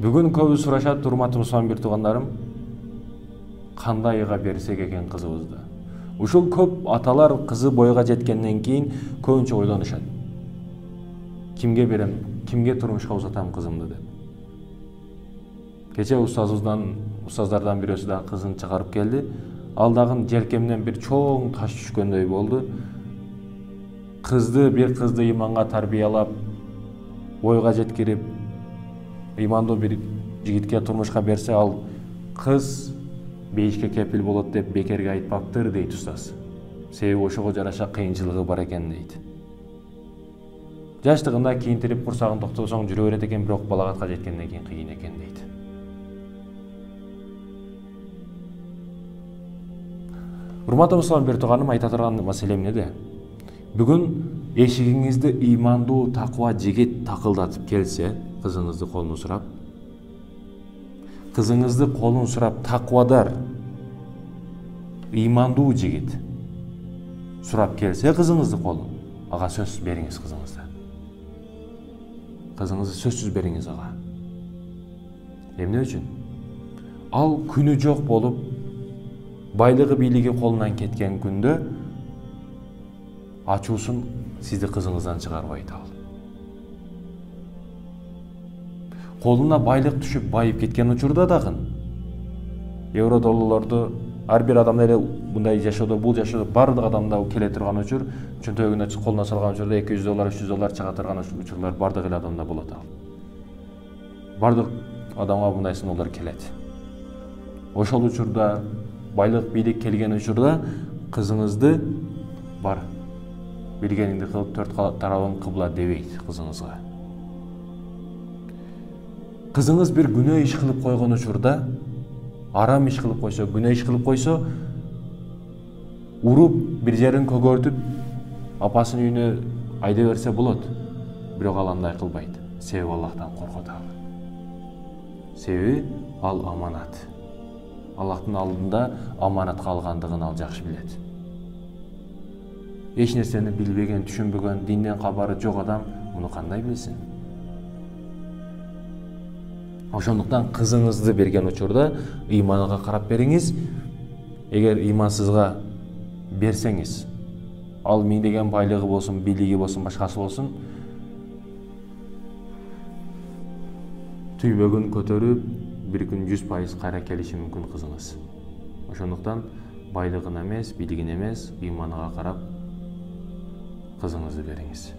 Бүгүн көбү сурашат, урматтуу мусулман бир туугандарым, кандай ыйга берсек экен кызыбызды. Ушул көп аталар кызы бойга жеткенден кийин көбүнчө ойлонушат. Кимге берем, кимге турмушка узатам кызымды деп. Кече устаздардан бирөөсү да кызын чыгарып келди. Ал дагы желкемден бир чоң таш түшкөндөй болду. Bir kızды иманга тарбиялап, бойга жеткирип, имандуу бир жигитке турмушка берсе, ал кыз бейишке кепил болот деп бекерге айтпаптыр дейт устаз. Себеби ошого жараша кыйынчылыгы бар экен дейт. Жаштыгында кийинтирип курсагын токтосоң жүрө берет экен, бирок балагатка жеткенден кийин кыйын экен дейт. Урматтуу мусулман бир тууганым, айта турган маселем эмнеде? Бүгүн эшигиңизди ыймандуу, такыба жигит такылдатып келсе, кызыңызды колун сурап, такыбадар, ыймандуу жигит сурап келсе кызыңызды колун, ага сөз бериңиз кызыңызды. Кызыңызды сөзсүз бериңиз ага. Эмне үчүн? Ал күнү жок болуп, байлыгы бийлиги колунан кеткен күндө ачуусун сизди кызыңыздан чыгарбайт ал. Колуна байлык түшүп байып кеткен учурда дагы евро долларларды ар бир адам эле мындай жашоодо, бул жашоодо бардык адамда келе турган учур, чөнтөгүнө колуна салган учурда $200, $300 чыга турган учурлар бардык эле адамда болот ал. Бардык адамга мындай сыноолор келет. Ошол учурда байлык, бийлик келген учурда кызыңызды бар билгениңди кылып, төрт тарабын кыбла дебейт кызыңызга. Кызыңыз бир күнөө иш кылып койгон учурда, арам иш кылып койсо, күнөө иш кылып койсо, уруп бир жерин көгөртүп, апасынын үйүнө айда берсе болот. Бирок ал андай кылбайт. Себеби Аллахтан коркот ал. Себеби ал аманат. Аллахтын алдында аманатка алгандыгын ал жакшы билет. Эч нерсени билбеген, түшүнбөгөн, динден кабары жок адам муну кандай билсин? Ошондуктан кызыңызды берген учурда ыйманга карап бериңиз. Эгер ыймансызга берсеңиз, ал миңдеген байлыгы болсун, бийлиги болсун, башкасы болсун, түйбөгүн көтөрүп, бир күн 100% кайра келиши мүмкүн кызыңыз. Ошондуктан байлыгын эмес, бийлигин эмес, ыйманга карап кызыңызды бериңиз.